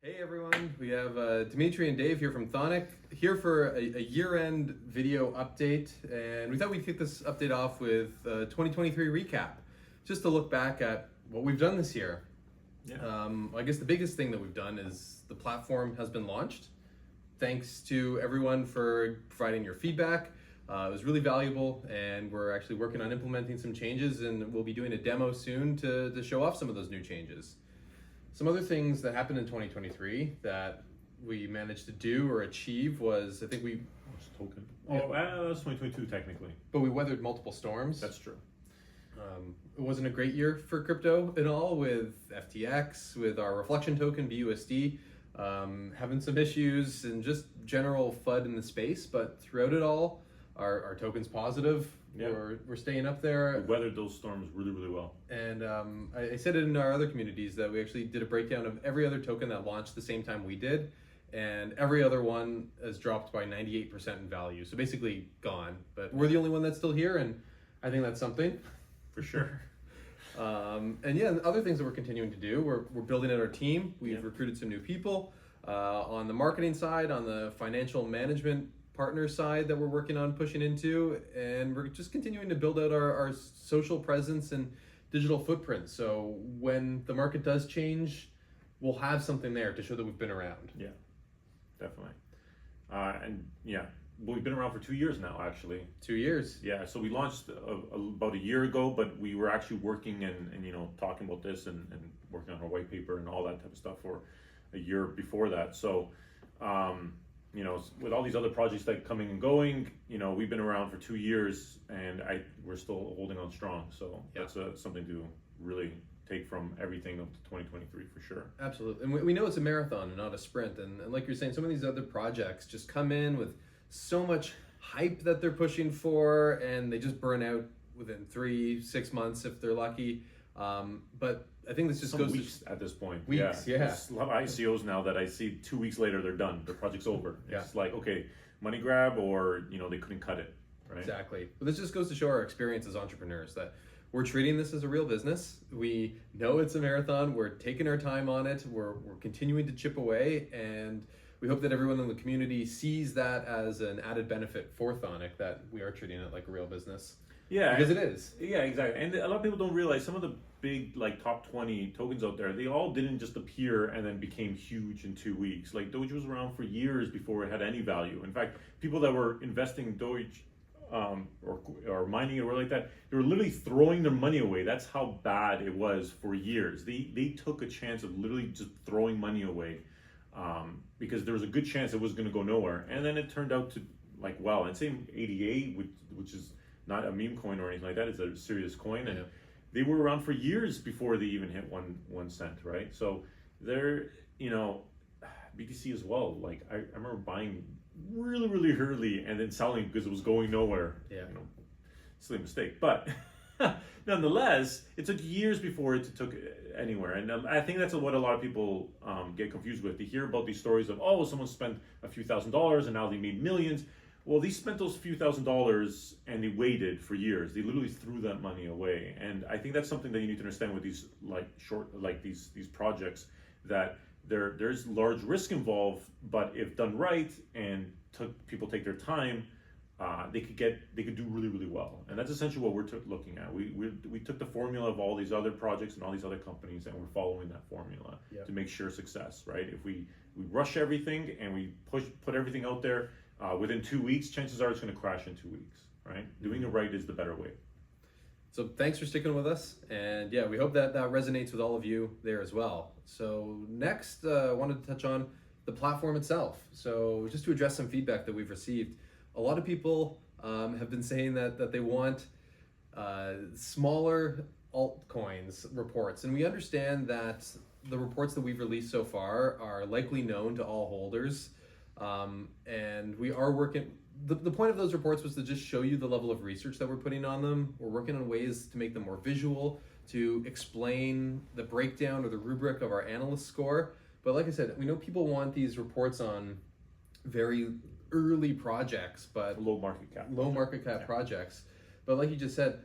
Hey everyone, we have Dimitri and Dave here from Thonic, here for a year-end video update, and we thought we'd kick this update off with a 2023 recap, just to look back at what we've done this year. Yeah. I guess the biggest thing that we've done is the platform has been launched. Thanks to everyone for providing your feedback. It was really valuable, and we're actually working on implementing some changes, and we'll be doing a demo soon to show off some of those new changes. Some other things that happened in 2023 that we managed to do or achieve was, I think we... What's the token? Yeah. Oh, that's 2022 technically. But we weathered multiple storms. That's true. It wasn't a great year for crypto at all, with FTX, with our reflection token, BUSD, having some issues and just general FUD in the space. But throughout it all, our token's positive. Yeah. We're staying up there. We weathered those storms really, really well. And I said it in our other communities that we actually did a breakdown of every other token that launched the same time we did. And every other one has dropped by 98% in value. So basically gone. But we're the only one that's still here, and I think that's something. For sure. And yeah, other things that we're continuing to do, we're building out our team. We've recruited some new people on the marketing side, on the financial management partner side that we're working on pushing into, and we're just continuing to build out our social presence and digital footprint. So when the market does change, we'll have something there to show that we've been around. Yeah, definitely. And yeah, well, we've been around for 2 years now, actually. 2 years. Yeah, so we launched about a year ago, but we were actually working and talking about this and working on our white paper and all that type of stuff for a year before that. So with all these other projects that coming and going, we've been around for 2 years, and we're still holding on strong. So that's something to really take from everything of 2023 for sure. Absolutely, and we know it's a marathon and not a sprint. And like you're saying, some of these other projects just come in with so much hype that they're pushing for, and they just burn out within 3-6 months if they're lucky. But I think this just Some goes weeks at this point. Weeks, yeah. There's a lot of ICOs now that I see 2 weeks later they're done. The project's over. Yeah. It's like, okay, money grab, or they couldn't cut it, right? Exactly. But this just goes to show our experience as entrepreneurs that we're treating this as a real business. We know it's a marathon. We're taking our time on it. We're continuing to chip away, and we hope that everyone in the community sees that as an added benefit for Thonic, that we are treating it like a real business. Yeah, because it is. Yeah, exactly. And a lot of people don't realize some of the big top 20 tokens out there, they all didn't just appear and then became huge in 2 weeks. Like Doge was around for years before it had any value. In fact, people that were investing in Doge or mining it or like that, they were literally throwing their money away. That's how bad it was for years. They took a chance of literally just throwing money away because there was a good chance it was going to go nowhere. And then it turned out to and same ADA, which is not a meme coin or anything like that. It's a serious coin, and they were around for years before they even hit one cent, right? So they're, BTC as well. Like I remember buying really, really early and then selling because it was going nowhere. Yeah. Silly mistake, but nonetheless, it took years before it took anywhere. And I think that's what a lot of people get confused with. They hear about these stories of, someone spent a few $1,000s and now they made millions. Well, they spent those few $1,000s and they waited for years. They literally threw that money away. And I think that's something that you need to understand with these these projects, that there's large risk involved, but if done right and people take their time, they could do really, really well. And that's essentially what we're looking at. We took the formula of all these other projects and all these other companies, and we're following that formula to make sure success, right? If we rush everything and we put everything out there, within 2 weeks, chances are it's going to crash in 2 weeks, right? Doing it right is the better way. So thanks for sticking with us, and we hope that resonates with all of you there as well. So next, I wanted to touch on the platform itself. So just to address some feedback that we've received, a lot of people have been saying that they want smaller altcoins reports, and we understand that the reports that we've released so far are likely known to all holders. And we are working, the point of those reports was to just show you the level of research that we're putting on them. We're working on ways to make them more visual, to explain the breakdown or the rubric of our analyst score. But like I said, we know people want these reports on very early projects, but low market cap projects. But like you just said,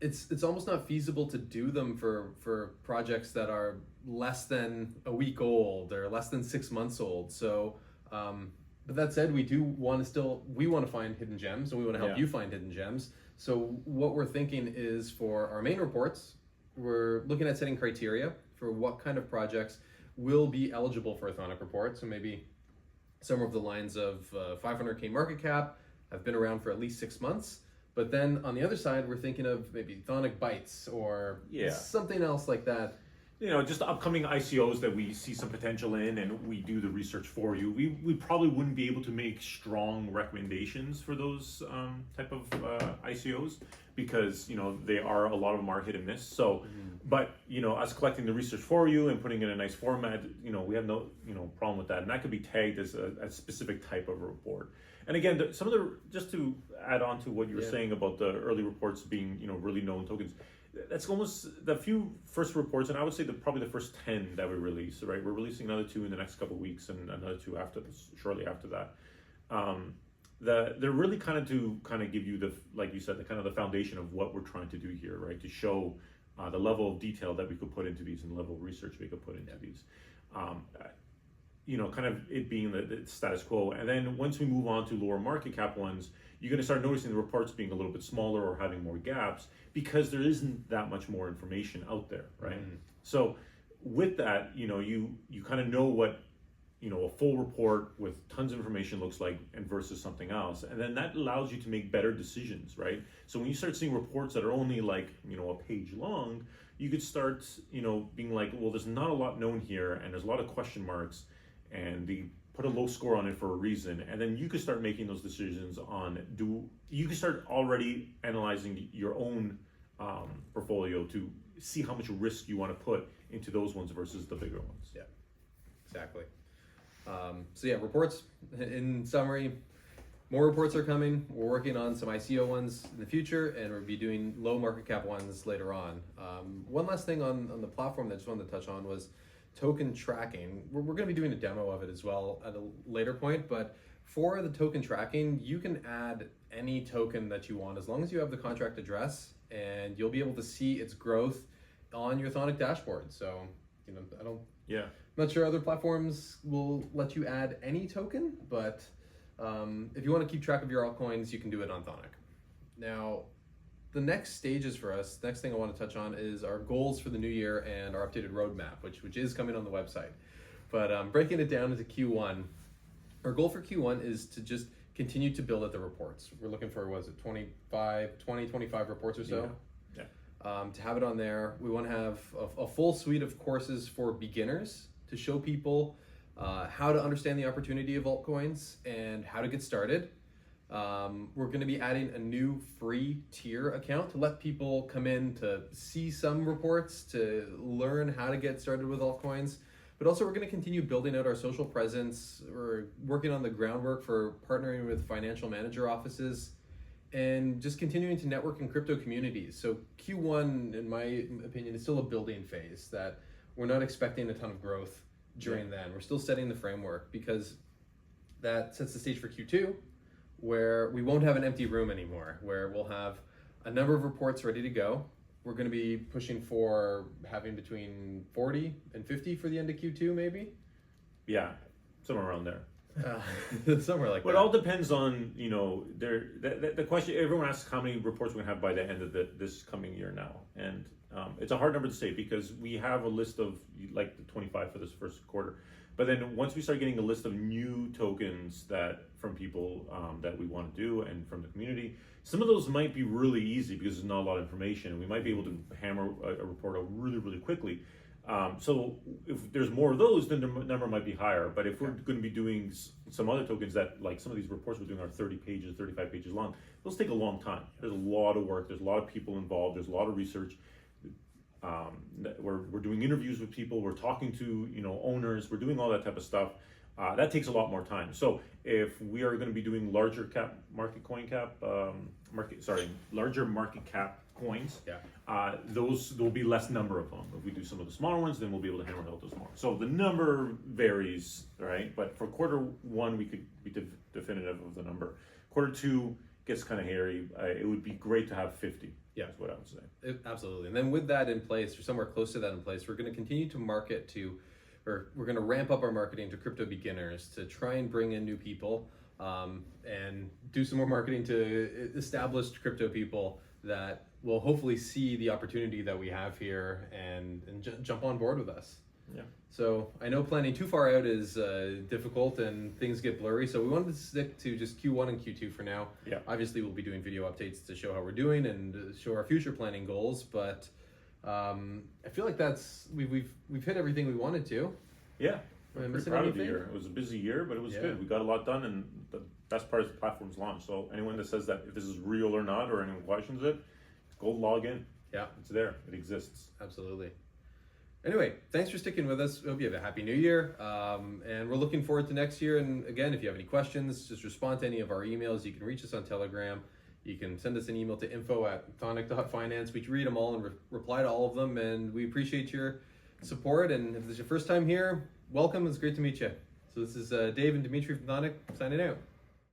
it's almost not feasible to do them for projects that are less than a week old or less than 6 months old. So, but that said, we want to find hidden gems, and we want to help you find hidden gems. So what we're thinking is for our main reports, we're looking at setting criteria for what kind of projects will be eligible for a Thonic report. So maybe somewhere of the lines of 500K market cap, have been around for at least 6 months. But then on the other side, we're thinking of maybe Thonic Bites or something else like that. Just upcoming ICOs that we see some potential in, and we do the research for you. We probably wouldn't be able to make strong recommendations for those type of ICOs because they are, a lot of them are hit and miss. So, but us collecting the research for you and putting it in a nice format, we have no problem with that, and that could be tagged as a specific type of a report. And again, just to add on to what you were saying about the early reports being really known tokens. That's almost the few first reports, and I would say probably the first 10 that we release. Right, we're releasing another 2 in the next couple of weeks, and another 2 shortly after that. They're really kind of to give you like you said, the foundation of what we're trying to do here, right? To show the level of detail that we could put into these and the level of research we could put into these. Kind of it being the status quo, and then once we move on to lower market cap ones, you're going to start noticing the reports being a little bit smaller or having more gaps because there isn't that much more information out there, right? So with that, you kind of know what a full report with tons of information looks like and versus something else, and then that allows you to make better decisions, right? So when you start seeing reports that are only like a page long, you could start being like, well, there's not a lot known here, and there's a lot of question marks, and they put a low score on it for a reason, and then you could start making those decisions you can start already analyzing your own portfolio to see how much risk you want to put into those ones versus the bigger ones. Yeah, exactly. Reports, in summary, more reports are coming. We're working on some ICO ones in the future, and we'll be doing low market cap ones later on. One last thing on the platform that I just wanted to touch on was token tracking. We're going to be doing a demo of it as well at a later point, but for the token tracking, you can add any token that you want as long as you have the contract address, and you'll be able to see its growth on your Thonic dashboard. So, I'm not sure other platforms will let you add any token, but if you want to keep track of your altcoins, you can do it on Thonic. Now, the next stages for us, next thing I want to touch on is our goals for the new year and our updated roadmap, which is coming on the website. But breaking it down into Q1, our goal for Q1 is to just continue to build out the reports. We're looking for, 25 reports or so? Yeah. To have it on there. We want to have a full suite of courses for beginners to show people how to understand the opportunity of altcoins and how to get started. We're going to be adding a new free tier account to let people come in to see some reports, to learn how to get started with altcoins. But also we're going to continue building out our social presence. We're working on the groundwork for partnering with financial manager offices and just continuing to network in crypto communities. So Q1, in my opinion, is still a building phase that we're not expecting a ton of growth during then. We're still setting the framework because that sets the stage for Q2, where we won't have an empty room anymore, where we'll have a number of reports ready to go. We're going to be pushing for having between 40 and 50 for the end of Q2, maybe? Yeah, somewhere around there. Somewhere like that. But it all depends on, the question, everyone asks how many reports we're going to have by the end of this coming year now. And it's a hard number to say because we have a list of like the 25 for this first quarter. But then once we start getting a list of new tokens from people that we want to do and from the community, some of those might be really easy because there's not a lot of information. We might be able to hammer a report out really, really quickly. So if there's more of those, then the number might be higher. But if we're going to be doing some other tokens that, like some of these reports we're doing are 30 pages, 35 pages long, those take a long time. There's a lot of work. There's a lot of people involved. There's a lot of research. We're doing interviews with people. We're talking to owners. We're doing all that type of stuff. That takes a lot more time. So if we are going to be doing larger market cap coins, those there'll be less number of them. If we do some of the smaller ones, then we'll be able to hammer out those more. So the number varies, right? But for quarter one, we could be definitive of the number. Quarter two gets kind of hairy. It would be great to have 50. Yeah. That's what I would say. Absolutely. And then with that in place, or somewhere close to that in place, we're going to continue to market to, or we're going to ramp up our marketing to crypto beginners to try and bring in new people, and do some more marketing to established crypto people that will hopefully see the opportunity that we have here and jump on board with us. Yeah. So I know planning too far out is difficult and things get blurry. So we wanted to stick to just Q1 and Q2 for now. Yeah. Obviously, we'll be doing video updates to show how we're doing and show our future planning goals. But I feel like we've hit everything we wanted to. Yeah. Am I I'm pretty missing proud of anything? the year. It was a busy year, but it was Yeah. good. We got a lot done, and the best part is the platform's launch. So anyone that says that if this is real or not, or anyone questions it, go log in. Yeah, It's there. It exists. absolutely. Anyway, thanks for sticking with us. Hope you have a happy new year. And we're looking forward to next year. And again, if you have any questions, just respond to any of our emails. You can reach us on Telegram. You can send us an email to info@thonic.finance. We read them all and reply to all of them. And we appreciate your support. And if this is your first time here, welcome. It's great to meet you. So this is Dave and Dimitri from Thonic signing out.